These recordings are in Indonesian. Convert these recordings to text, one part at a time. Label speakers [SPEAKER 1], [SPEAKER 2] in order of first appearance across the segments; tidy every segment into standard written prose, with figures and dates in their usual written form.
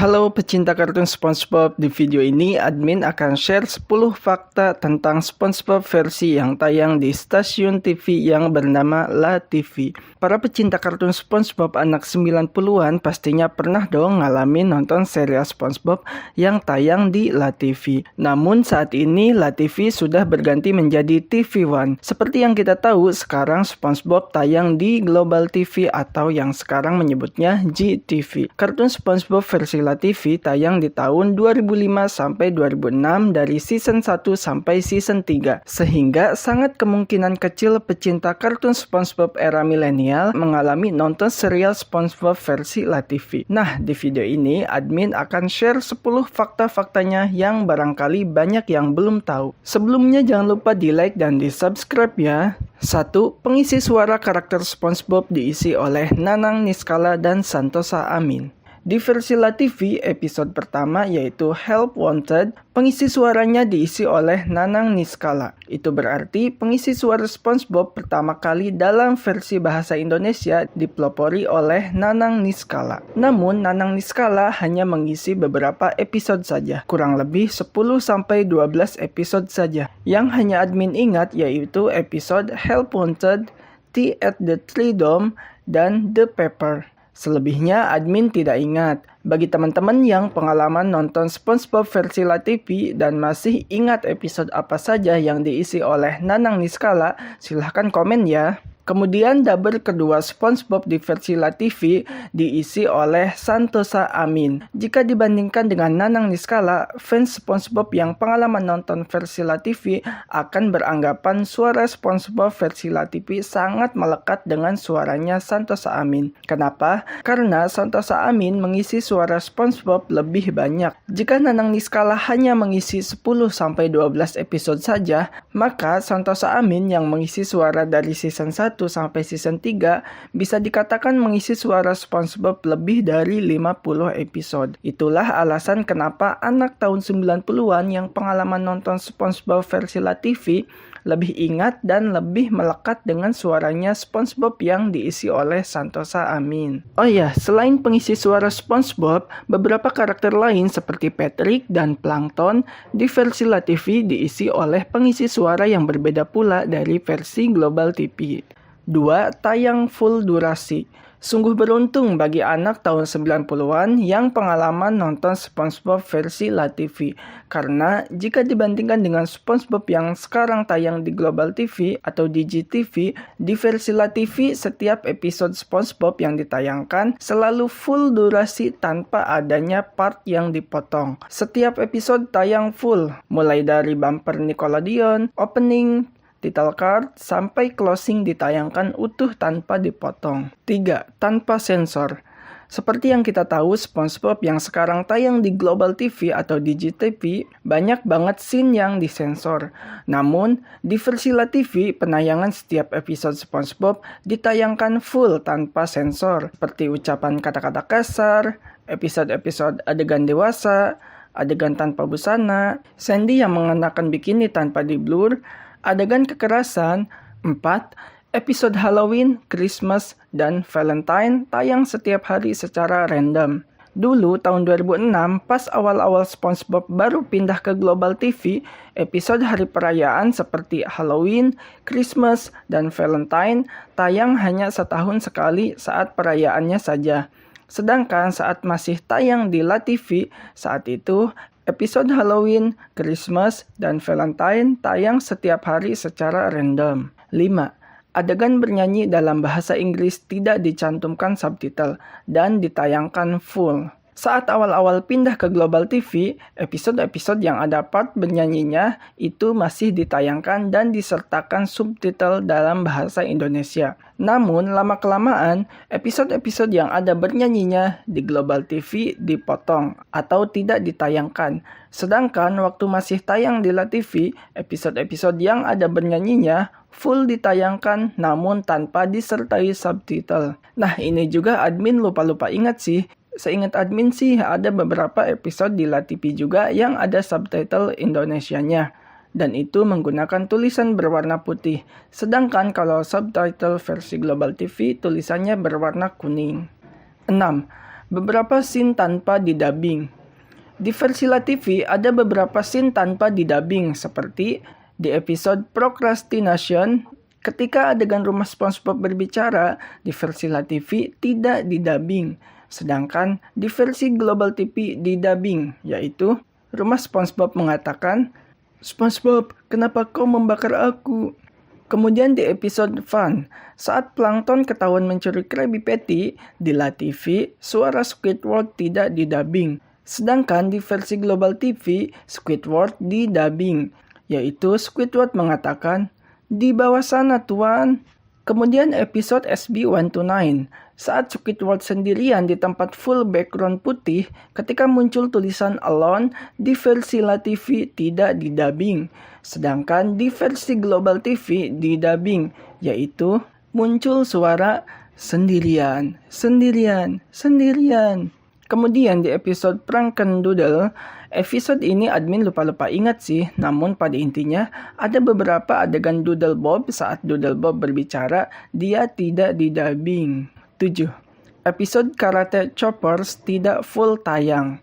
[SPEAKER 1] Halo pecinta kartun SpongeBob, di video ini admin akan share 10 fakta tentang SpongeBob versi yang tayang di stasiun TV yang bernama La TV. Para pecinta kartun SpongeBob anak 90-an pastinya pernah dong ngalamin nonton serial SpongeBob yang tayang di La TV. Namun saat ini La TV sudah berganti menjadi TV One. Seperti yang kita tahu, sekarang SpongeBob tayang di Global TV atau yang sekarang menyebutnya GTV. Kartun SpongeBob versi La TV tayang di tahun 2005 sampai 2006 dari season 1 sampai season 3. Sehingga sangat kemungkinan kecil pecinta kartun SpongeBob era milenial mengalami nonton serial SpongeBob versi La TV. Nah, di video ini admin akan share 10 fakta-faktanya yang barangkali banyak yang belum tahu. Sebelumnya jangan lupa di-like dan di-subscribe ya. 1. Pengisi suara karakter SpongeBob diisi oleh Nanang Niskala dan Santosa Amin. Di versi La TV, episode pertama yaitu Help Wanted, pengisi suaranya diisi oleh Nanang Niskala. Itu berarti pengisi suara SpongeBob pertama kali dalam versi bahasa Indonesia dipelopori oleh Nanang Niskala. Namun, Nanang Niskala hanya mengisi beberapa episode saja, kurang lebih 10-12 episode saja. Yang hanya admin ingat yaitu episode Help Wanted, Tea at the Tree Dome, dan The Pepper. Selebihnya admin tidak ingat. Bagi teman-teman yang pengalaman nonton SpongeBob versi La TV dan masih ingat episode apa saja yang diisi oleh Nanang Niskala, silahkan komen ya. Kemudian dubber kedua SpongeBob di versi La TV diisi oleh Santosa Amin. Jika dibandingkan dengan Nanang Niskala, fans SpongeBob yang pengalaman nonton versi La TV akan beranggapan suara SpongeBob versi La TV sangat melekat dengan suaranya Santosa Amin. Kenapa? Karena Santosa Amin mengisi suara SpongeBob lebih banyak. Jika Nanang Niskala hanya mengisi 10-12 episode saja, maka Santosa Amin yang mengisi suara dari season 1 sampai season 3 bisa dikatakan mengisi suara SpongeBob lebih dari 50 episode. Itulah alasan kenapa anak tahun 90-an yang pengalaman nonton SpongeBob versi La TV lebih ingat dan lebih melekat dengan suaranya SpongeBob yang diisi oleh Santosa Amin. Oh ya, selain pengisi suara SpongeBob, beberapa karakter lain seperti Patrick dan Plankton di versi La TV diisi oleh pengisi suara yang berbeda pula dari versi Global TV. 2. Tayang full durasi. Sungguh beruntung bagi anak tahun 90-an yang pengalaman nonton SpongeBob versi La TV. Karena jika dibandingkan dengan SpongeBob yang sekarang tayang di Global TV atau di GTV, di versi La TV setiap episode SpongeBob yang ditayangkan selalu full durasi tanpa adanya part yang dipotong. Setiap episode tayang full, mulai dari bumper Nickelodeon, opening, title card, sampai closing ditayangkan utuh tanpa dipotong. 3. Tanpa sensor. Seperti yang kita tahu, SpongeBob yang sekarang tayang di Global TV atau di GTV, banyak banget scene yang disensor. Namun, di versi La TV, penayangan setiap episode SpongeBob ditayangkan full tanpa sensor, seperti ucapan kata-kata kasar, episode-episode adegan dewasa, adegan tanpa busana, Sandy yang mengenakan bikini tanpa di-blur, adegan kekerasan. 4. Episode Halloween, Christmas, dan Valentine tayang setiap hari secara random. Dulu, tahun 2006, pas awal-awal SpongeBob baru pindah ke Global TV, episode hari perayaan seperti Halloween, Christmas, dan Valentine tayang hanya setahun sekali saat perayaannya saja. Sedangkan saat masih tayang di La TV, saat itu episode Halloween, Christmas, dan Valentine tayang setiap hari secara random. 5. Adegan bernyanyi dalam bahasa Inggris tidak dicantumkan subtitle dan ditayangkan full. Saat awal-awal pindah ke Global TV, episode-episode yang ada part bernyanyinya itu masih ditayangkan dan disertakan subtitle dalam bahasa Indonesia. Namun, lama-kelamaan, episode-episode yang ada bernyanyinya di Global TV dipotong atau tidak ditayangkan. Sedangkan waktu masih tayang di La TV, episode-episode yang ada bernyanyinya full ditayangkan namun tanpa disertai subtitle. Nah, ini juga admin lupa-lupa ingat sih. Seingat admin sih ada beberapa episode di La TV juga yang ada subtitle Indonesianya. Dan itu menggunakan tulisan berwarna putih. Sedangkan kalau subtitle versi Global TV tulisannya berwarna kuning. 6. Beberapa scene tanpa didubbing. Di versi LaTV ada beberapa scene tanpa didubbing seperti di episode Procrastination ketika adegan rumah SpongeBob berbicara di versi LaTV tidak didubbing. Sedangkan di versi Global TV didubbing, yaitu rumah SpongeBob mengatakan, "SpongeBob, kenapa kau membakar aku?" Kemudian di episode Fun, saat Plankton ketahuan mencuri Krabby Patty, di LaTV, suara Squidward tidak didubbing. Sedangkan di versi Global TV, Squidward didubbing, yaitu Squidward mengatakan, "Di bawah sana, Tuan." Kemudian episode SB129, saat Squidward sendirian di tempat full background putih, ketika muncul tulisan Alone, di versi LaTV tidak didubbing. Sedangkan di versi Global TV didubbing, yaitu muncul suara sendirian, sendirian, sendirian. Kemudian di episode Prankendoodle, episode ini admin lupa-lupa ingat sih, namun pada intinya ada beberapa adegan Doodle Bob saat Doodle Bob berbicara, dia tidak didubbing. 7. Episode Karate Choppers tidak full tayang.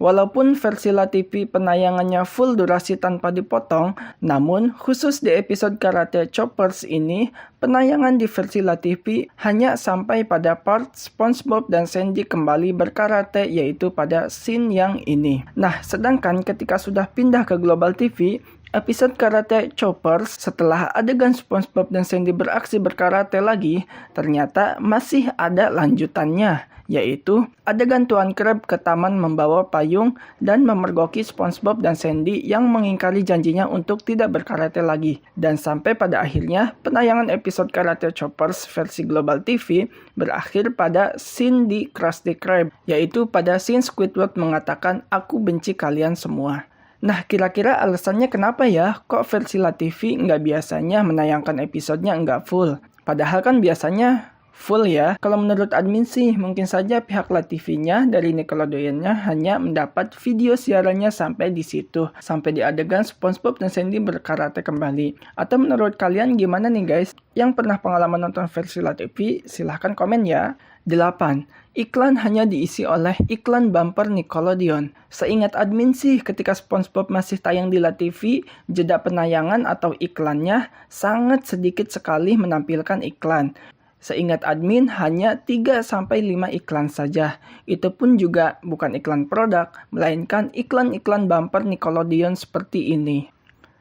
[SPEAKER 1] Walaupun versi LaTV penayangannya full durasi tanpa dipotong, namun khusus di episode Karate Choppers ini, penayangan di versi LaTV hanya sampai pada part SpongeBob dan Sandy kembali berkarate, yaitu pada scene yang ini. Nah, sedangkan ketika sudah pindah ke Global TV, episode Karate Choppers setelah adegan SpongeBob dan Sandy beraksi berkarate lagi, ternyata masih ada lanjutannya, yaitu adegan Tuan Krab ke taman membawa payung dan memergoki SpongeBob dan Sandy yang mengingkari janjinya untuk tidak berkarate lagi. Dan sampai pada akhirnya, penayangan episode Karate Choppers versi Global TV berakhir pada scene di Krusty Krab, yaitu pada scene Squidward mengatakan, "Aku benci kalian semua." Nah, kira-kira alasannya kenapa ya kok versi LaTV nggak biasanya menayangkan episodenya nggak full? Padahal kan biasanya full ya. Kalau menurut admin sih, mungkin saja pihak LaTV-nya dari Nickelodeon-nya hanya mendapat video siarannya sampai di situ. Sampai di adegan SpongeBob dan Sandy berkarate kembali. Atau menurut kalian gimana nih guys? Yang pernah pengalaman nonton versi LaTV, silahkan komen ya. 8. Iklan hanya diisi oleh iklan bumper Nickelodeon. Seingat admin sih, ketika SpongeBob masih tayang di LaTV, jeda penayangan atau iklannya sangat sedikit sekali menampilkan iklan. Seingat admin hanya 3-5 iklan saja. Itu pun juga bukan iklan produk, melainkan iklan-iklan bumper Nickelodeon seperti ini.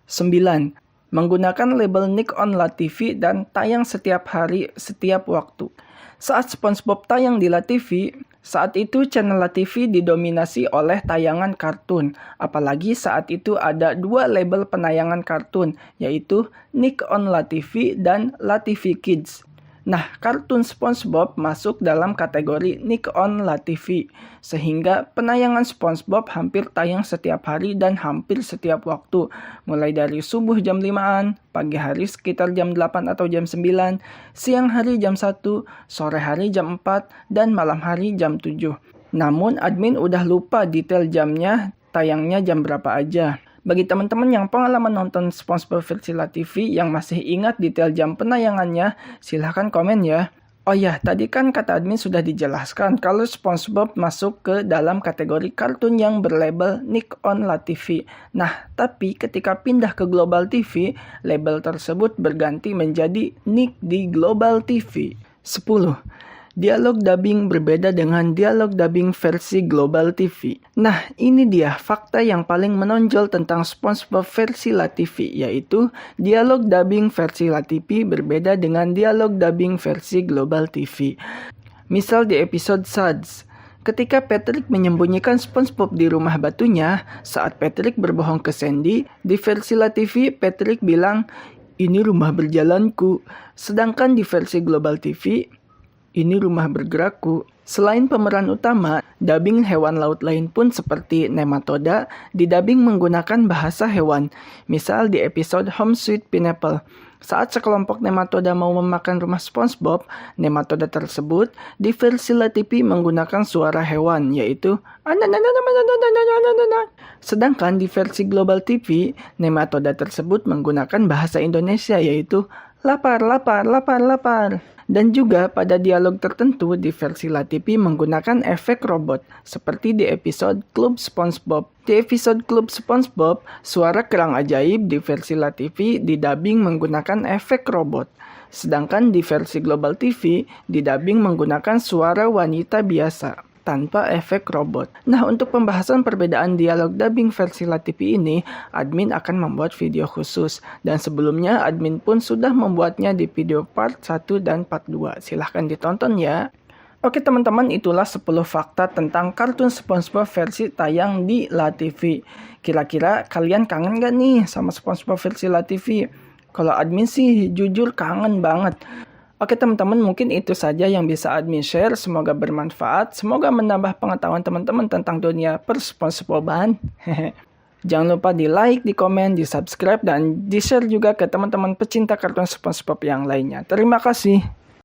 [SPEAKER 1] 9. Menggunakan label Nick on LaTV dan tayang setiap hari, setiap waktu. Saat SpongeBob tayang di LaTV, saat itu channel LaTV didominasi oleh tayangan kartun. Apalagi saat itu ada 2 label penayangan kartun, yaitu Nick on LaTV dan LaTV Kids. Nah, kartun SpongeBob masuk dalam kategori Nick on LaTV, sehingga penayangan SpongeBob hampir tayang setiap hari dan hampir setiap waktu, mulai dari subuh jam 5-an, pagi hari sekitar jam 8 atau jam 9, siang hari jam 1, sore hari jam 4, dan malam hari jam 7. Namun, admin udah lupa detail jamnya, tayangnya jam berapa aja. Bagi teman-teman yang pengalaman nonton SpongeBob versi LaTV yang masih ingat detail jam penayangannya, silahkan komen ya. Oh ya, tadi kan kata admin sudah dijelaskan kalau SpongeBob masuk ke dalam kategori kartun yang berlabel Nick on LaTV. Nah, tapi ketika pindah ke Global TV, label tersebut berganti menjadi Nick di Global TV. 10. Dialog dubbing berbeda dengan dialog dubbing versi Global TV. Nah, ini dia fakta yang paling menonjol tentang SpongeBob versi LaTV, yaitu dialog dubbing versi LaTV berbeda dengan dialog dubbing versi Global TV. Misal di episode Suds, ketika Patrick menyembunyikan SpongeBob di rumah batunya, saat Patrick berbohong ke Sandy, di versi LaTV Patrick bilang, "Ini rumah berjalanku." Sedangkan di versi Global TV, "Ini rumah bergerakku." Selain pemeran utama, dubbing hewan laut lain pun seperti nematoda didubbing menggunakan bahasa hewan. Misal di episode Home Sweet Pineapple, saat sekelompok nematoda mau memakan rumah SpongeBob, nematoda tersebut di versi LaTV menggunakan suara hewan, yaitu sedangkan di versi Global TV, nematoda tersebut menggunakan bahasa Indonesia, yaitu lapar, lapar, lapar, lapar. Dan juga pada dialog tertentu di versi LaTV menggunakan efek robot, seperti di episode Klub SpongeBob. Di episode Klub SpongeBob, suara kerang ajaib di versi LaTV didubbing menggunakan efek robot. Sedangkan di versi Global TV, didubbing menggunakan suara wanita biasa, tanpa efek robot. Nah, untuk pembahasan perbedaan dialog dubbing versi LaTV ini, admin akan membuat video khusus. Dan sebelumnya, admin pun sudah membuatnya di video part 1 dan part 2. Silahkan ditonton ya. Oke teman-teman, itulah 10 fakta tentang kartun SpongeBob versi tayang di LaTV. Kira-kira kalian kangen gak nih sama SpongeBob versi LaTV? Kalau admin sih jujur kangen banget. Oke teman-teman, mungkin itu saja yang bisa admin share. Semoga bermanfaat. Semoga menambah pengetahuan teman-teman tentang dunia per-SpongeBoban. Jangan lupa di like, di komen, di subscribe, dan di share juga ke teman-teman pecinta kartun SpongeBob yang lainnya. Terima kasih.